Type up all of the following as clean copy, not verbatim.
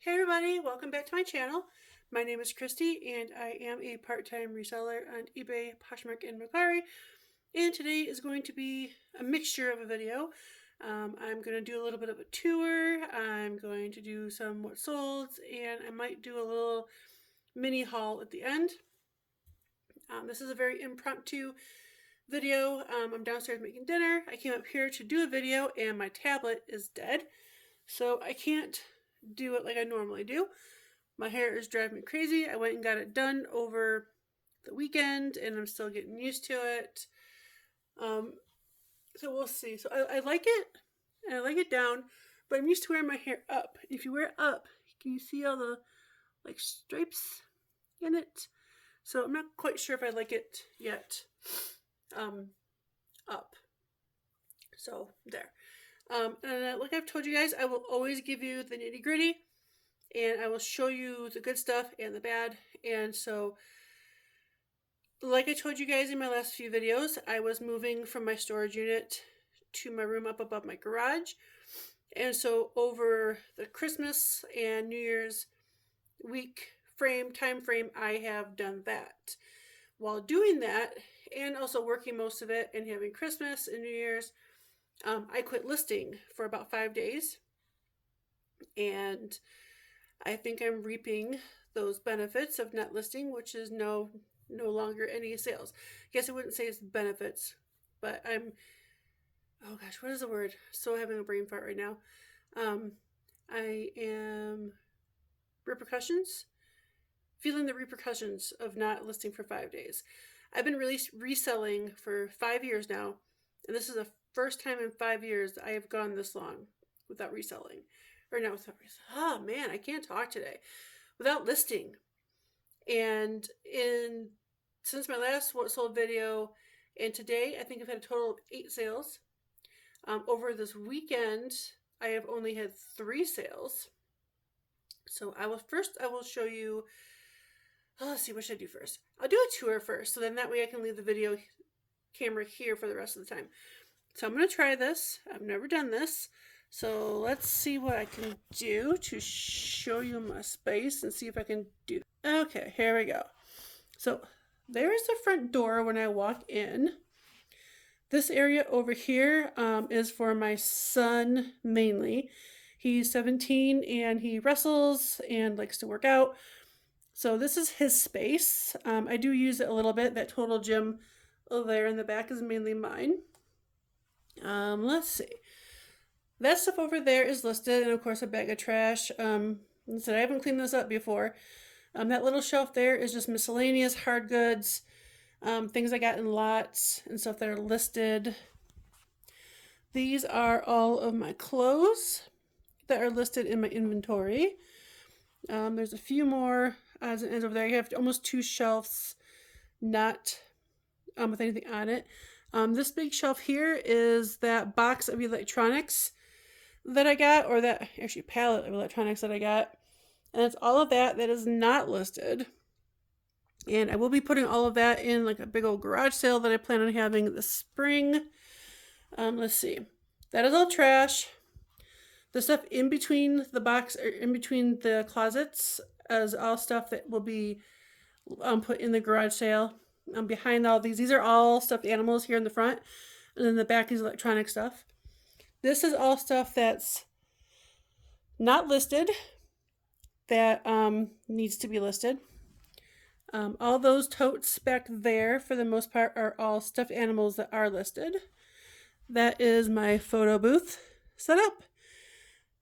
Hey everybody, welcome back to my channel. My name is Christy and I am a part-time reseller on eBay, Poshmark, and mercari. And today is going to be a mixture of a video. I'm going to do a little bit of a tour, I'm going to do some what solds, and I might do a little mini haul at the end. This is a very impromptu video. I'm downstairs making dinner. I came up here to do a video and my tablet is dead. So I can't do it like I normally do. My hair is driving me crazy. I went and got it done over the weekend and I'm still getting used to it. So we'll see. So I like it and I like it down, but I'm used to wearing my hair up. If you wear it up, can you see all the like stripes in it? So I'm not quite sure if I like it yet up. So there. And like I've told you guys, I will always give you the nitty gritty and I will show you the good stuff and the bad. And so, like I told you guys in my last few videos, I was moving from my storage unit to my room up above my garage. And so over the Christmas and New Year's time frame, I have done that. While doing that, and also working most of it and having Christmas and New Year's, I quit listing for about 5 days, and I think I'm reaping those benefits of not listing, which is no longer any sales. I guess I wouldn't say it's benefits, but oh gosh, what is the word? So having a brain fart right now. I am feeling the repercussions of not listing for 5 days. I've been reselling for 5 years now, and this is the first time in 5 years that I have gone this long without reselling. Or not without reselling. Oh man, I can't talk today. Without listing. And since my last what sold video and today, I think I've had a total of 8 sales. Over this weekend, I have only had 3 sales. So I will show you, let's see, what should I do first? I'll do a tour first, so then that way I can leave the video camera here for the rest of the time. So I'm going to try this. I've never done this. So let's see what I can do to show you my space and see if I can do that. Okay, here we go. So there's the front door when I walk in. This area over here is for my son mainly. He's 17 and he wrestles and likes to work out. So this is his space. I do use it a little bit. That total gym over there in the back is mainly mine. Let's see. That stuff over there is listed, and of course a bag of trash. I haven't cleaned this up before. That little shelf there is just miscellaneous hard goods, things I got in lots and stuff that are listed. These are all of my clothes that are listed in my inventory. There's a few more odds and ends over there. You have almost 2 shelves not with anything on it. This big shelf here is that box of electronics that I got, or that actually pallet of electronics that I got. And it's all of that is not listed. And I will be putting all of that in like a big old garage sale that I plan on having this spring. Let's see. That is all trash. The stuff in between the box, or in between the closets, is all stuff that will be put in the garage sale. Behind all these are all stuffed animals here in the front, and then the back is electronic stuff. This is all stuff that's not listed that needs to be listed. All those totes back there, for the most part, are all stuffed animals that are listed. That is my photo booth set up.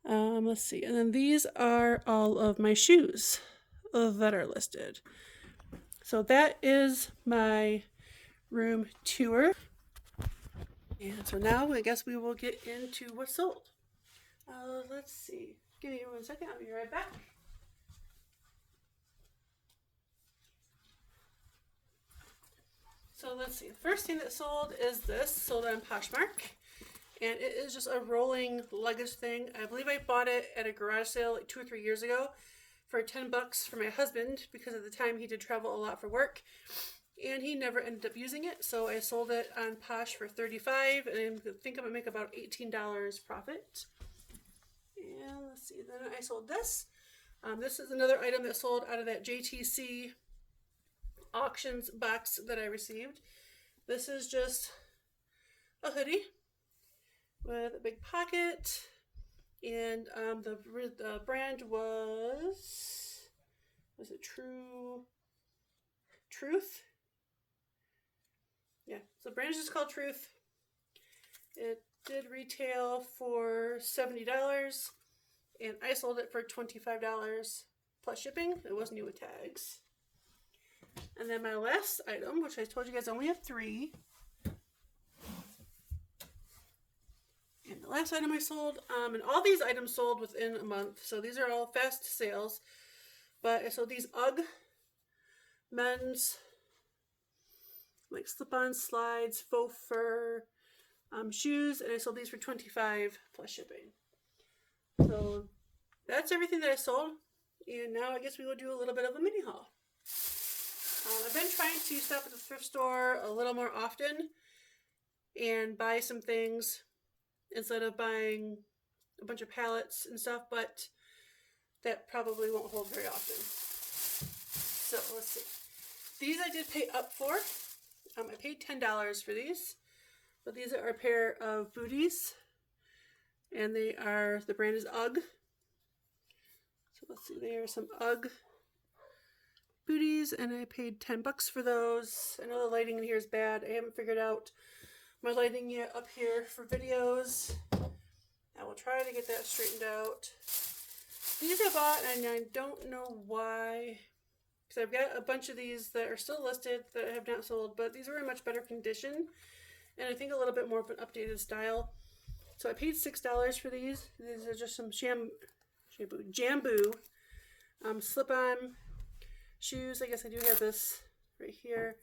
Let's see, and then these are all of my shoes that are listed. So that is my room tour. And so now I guess we will get into what's sold. Let's see. Give me 1 second. I'll be right back. So let's see. The first thing that sold is this. Sold on Poshmark. And it is just a rolling luggage thing. I believe I bought it at a garage sale like 2 or 3 years ago for $10 for my husband, because at the time he did travel a lot for work and he never ended up using it. So I sold it on Posh for $35, and I think I'm gonna make about $18 profit. And let's see, then I sold this. This is another item that sold out of that JTC auctions box that I received. This is just a hoodie with a big pocket, and the brand was it Truth? Yeah, so the brand is just called Truth. It did retail for $70, and I sold it for $25 plus shipping. It was new with tags. And then my last item, which I told you guys I only have 3. And the last item I sold, and all these items sold within a month, so these are all fast sales. But I sold these UGG men's like slip-on slides, faux fur shoes, and I sold these for $25 plus shipping. So that's everything that I sold, and now I guess we will do a little bit of a mini haul. I've been trying to stop at the thrift store a little more often and buy some things instead of buying a bunch of pallets and stuff, but that probably won't hold very often. So let's see. These I did pay up for. I paid $10 for these, but these are a pair of booties, and the brand is UGG. So let's see, they are some UGG booties, and I paid $10 for those. I know the lighting in here is bad. I haven't figured out my lighting yet up here for videos. I will try to get that straightened out. These I bought, and I don't know why, because I've got a bunch of these that are still listed that I have not sold, but these are in much better condition, and I think a little bit more of an updated style. So I paid $6 for these. These are just some Jambu slip-on shoes. I guess I do have this right here,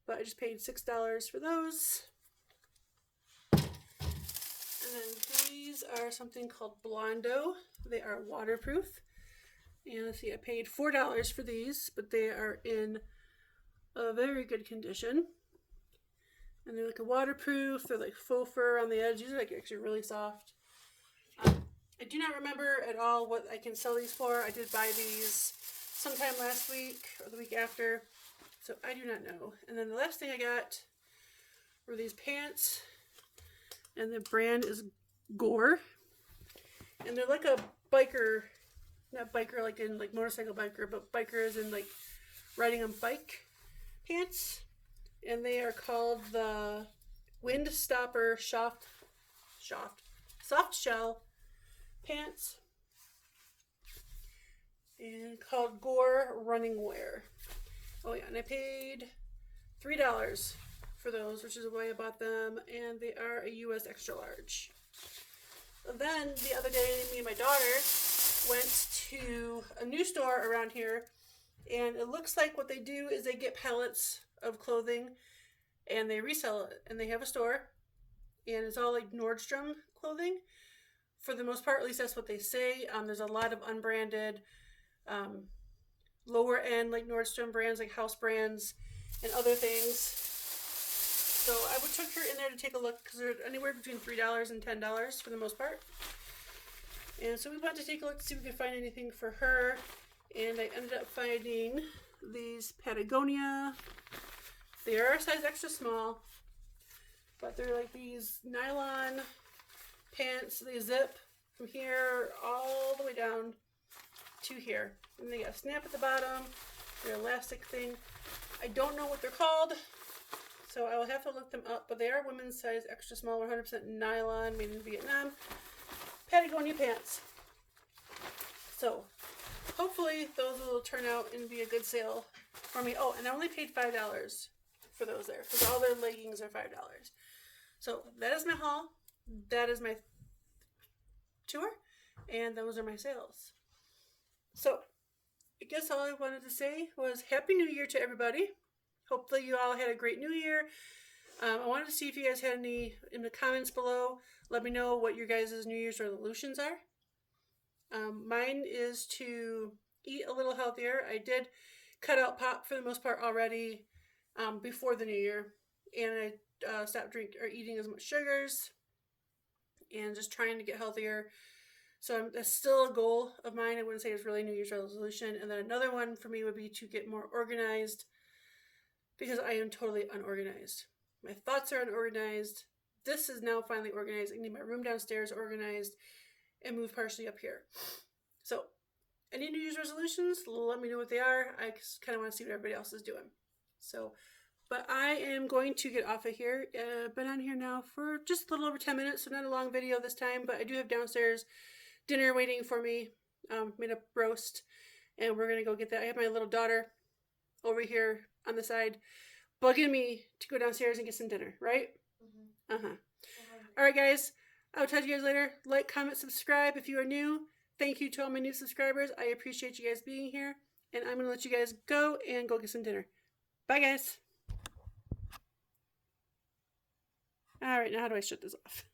but I just paid $6 for those. And then these are something called Blondo. They are waterproof. And let's see, I paid $4 for these, but they are in a very good condition. And they're like a waterproof. They're like faux fur on the edge. These are like actually really soft. I do not remember at all what I can sell these for. I did buy these sometime last week or the week after, so I do not know. And then the last thing I got were these pants, and the brand is Gore, and they're like a biker, not biker like in like motorcycle biker, but biker as in like riding on bike pants, and they are called the Windstopper soft shell pants, and called Gore running wear. Oh yeah, and I paid $3 for those, which is why I bought them, and they are a US extra large. And then the other day, me and my daughter went to a new store around here, and it looks like what they do is they get pallets of clothing and they resell it, and they have a store, and it's all like Nordstrom clothing for the most part. At least that's what they say. There's a lot of unbranded lower end like Nordstrom brands, like house brands and other things. So I took her in there to take a look, because they're anywhere between $3 and $10 for the most part. And so we went to take a look to see if we could find anything for her, and I ended up finding these Patagonia. They are a size extra small, but they're like these nylon pants. They zip from here all the way down to here, and they got a snap at the bottom. They're elastic thing. I don't know what they're called, so I will have to look them up, but they are women's size extra small, 100% nylon, made in Vietnam, Patagonia pants. So hopefully those will turn out and be a good sale for me. Oh, and I only paid $5 for those there, because all their leggings are $5. So that is my haul. That is my tour, and those are my sales. So I guess all I wanted to say was Happy New Year to everybody. Hopefully you all had a great New Year. I wanted to see if you guys had any in the comments below. Let me know what your guys' New Year's resolutions are. Mine is to eat a little healthier. I did cut out pop for the most part already before the New Year, and I stopped eating as much sugars, and just trying to get healthier. So that's still a goal of mine. I wouldn't say it's really New Year's resolution. And then another one for me would be to get more organized, because I am totally unorganized. My thoughts are unorganized. This is now finally organized. I need my room downstairs organized and move partially up here. So, any New Year's resolutions, let me know what they are. I kind of want to see what everybody else is doing. So, but I am going to get off of here. Been on here now for just a little over 10 minutes, so not a long video this time, but I do have downstairs dinner waiting for me. Made a roast, and we're going to go get that. I have my little daughter over here on the side bugging me to go downstairs and get some dinner, right? Mm-hmm. All right, guys. I'll talk to you guys later. Like, comment, subscribe if you are new. Thank you to all my new subscribers. I appreciate you guys being here. And I'm going to let you guys go and go get some dinner. Bye, guys. All right, now how do I shut this off?